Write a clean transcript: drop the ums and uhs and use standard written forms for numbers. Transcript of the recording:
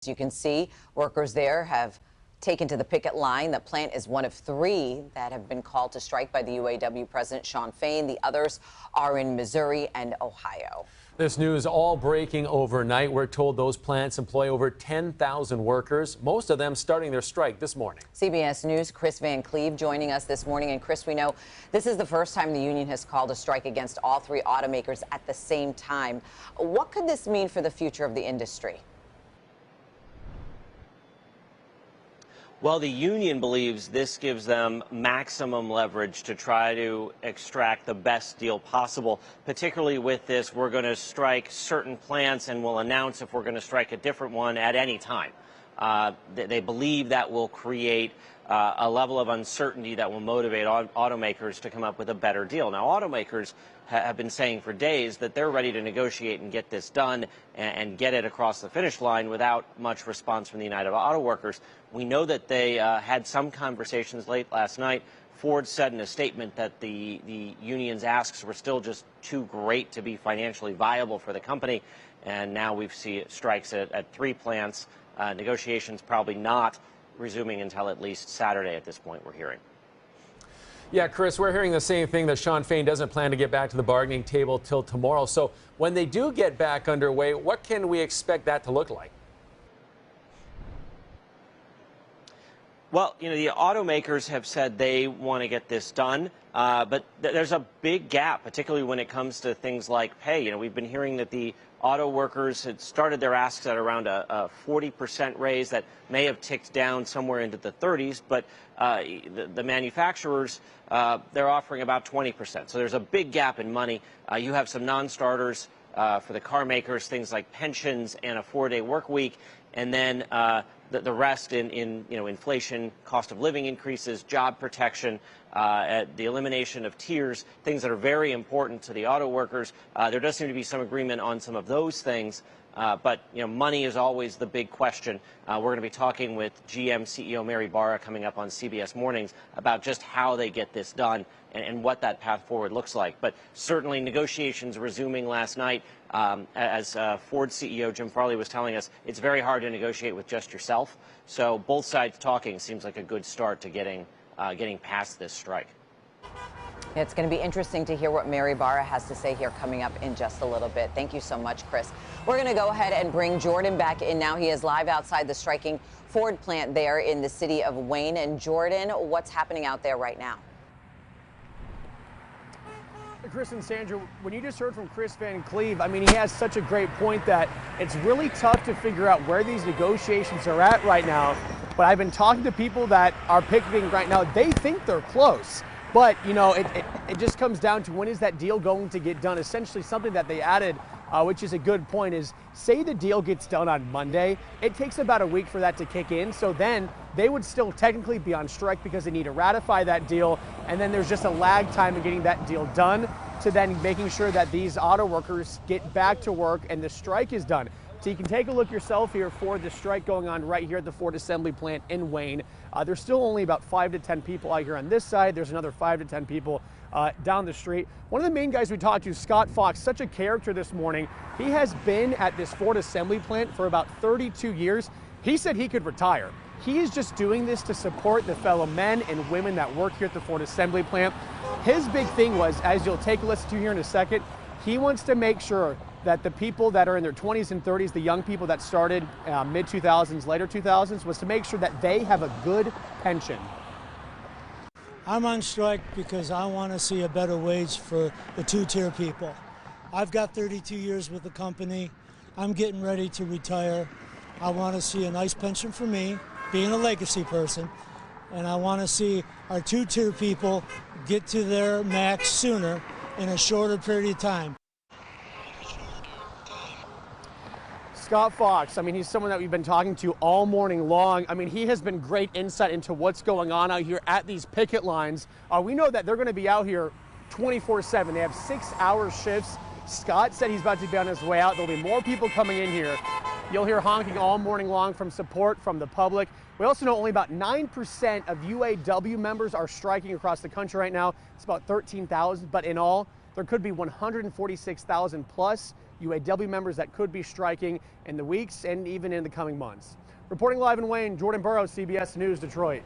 As you can see, workers there have taken to the picket line. The plant is one of 3 that have been called to strike by the UAW President Shawn Fain. The others are in Missouri and Ohio. This news all breaking overnight. We're told those plants employ over 10,000 workers, most of them starting their strike this morning. CBS News' Chris Van Cleve joining us this morning. And Chris, we know this is the first time the union has called a strike against all 3 automakers at the same time. What could this mean for the future of the industry? Well, the union believes this gives them maximum leverage to try to extract the best deal possible. Particularly with this, we're going to strike certain plants and we'll announce if we're going to strike a different one at any time. They believe that will create a level of uncertainty that will motivate automakers to come up with a better deal. Now, automakers have been saying for days that they're ready to negotiate and get this done and get it across the finish line without much response from the United Auto Workers. We know that they had some conversations late last night. Ford said in a statement that the union's asks were still just too great to be financially viable for the company. And now we see strikes at 3 plants. Negotiations probably not resuming until at least Saturday at this point, we're hearing. Yeah, Chris, we're hearing the same thing, that Shawn Fain doesn't plan to get back to the bargaining table till tomorrow. So when they do get back underway, what can we expect that to look like? Well, you know, the automakers have said they want to get this done, but there's a big gap, particularly when it comes to things like pay. You know, we've been hearing that the auto workers had started their asks at around a 40% raise that may have ticked down somewhere into the 30s, but the manufacturers, they're offering about 20%. So there's a big gap in money. You have some non-starters for the car makers, things like pensions and a 4-day work week, and then the rest in you know, inflation, cost of living increases, job protection, the elimination of tiers, things that are very important to the auto workers. There does seem to be some agreement on some of those things, but you know, money is always the big question. We're going to be talking with GM CEO Mary Barra coming up on CBS Mornings about just how they get this done and what that path forward looks like. But certainly negotiations resuming last night. As Ford CEO Jim Farley was telling us, it's very hard to negotiate with just yourself. So both sides talking seems like a good start to getting past this strike. It's going to be interesting to hear what Mary Barra has to say here coming up in just a little bit. Thank you so much, Chris. We're going to go ahead and bring Jordan back in now. He is live outside the striking Ford plant there in the city of Wayne. And Jordan, what's happening out there right now? Chris and Sandra, when you just heard from Chris Van Cleve, I mean, he has such a great point that it's really tough to figure out where these negotiations are at right now. But I've been talking to people that are picketing right now. They think they're close. But, you know, it just comes down to when is that deal going to get done? Essentially, something that they added, which is a good point, is say the deal gets done on Monday. It takes about a week for that to kick in. So then they would still technically be on strike because they need to ratify that deal. And then there's just a lag time in getting that deal done to then making sure that these auto workers get back to work and the strike is done. So you can take a look yourself here for the strike going on right here at the Ford assembly plant in Wayne. There's still only about 5 to 10 people out here on this side. There's another 5 to 10 people down the street. One of the main guys we talked to, Scott Fox, such a character this morning. He has been at this Ford assembly plant for about 32 years. He said he could retire. He is just doing this to support the fellow men and women that work here at the Ford assembly plant. His big thing was, as you'll take a listen to here in a second, he wants to make sure that the people that are in their 20s and 30s, the young people that started mid-2000s, later 2000s, was to make sure that they have a good pension. I'm on strike because I want to see a better wage for the 2-tier people. I've got 32 years with the company. I'm getting ready to retire. I want to see a nice pension for me, being a legacy person, and I want to see our 2-tier people get to their max sooner in a shorter period of time. Scott Fox, I mean, he's someone that we've been talking to all morning long. I mean, he has been great insight into what's going on out here at these picket lines. We know that they're going to be out here 24/7. They have 6-hour shifts. Scott said he's about to be on his way out. There'll be more people coming in here. You'll hear honking all morning long from support from the public. We also know only about 9% of UAW members are striking across the country right now. It's about 13,000, but in all, there could be 146,000 plus UAW members that could be striking in the weeks and even in the coming months. Reporting live in Wayne, Jordan Burrows, CBS News, Detroit.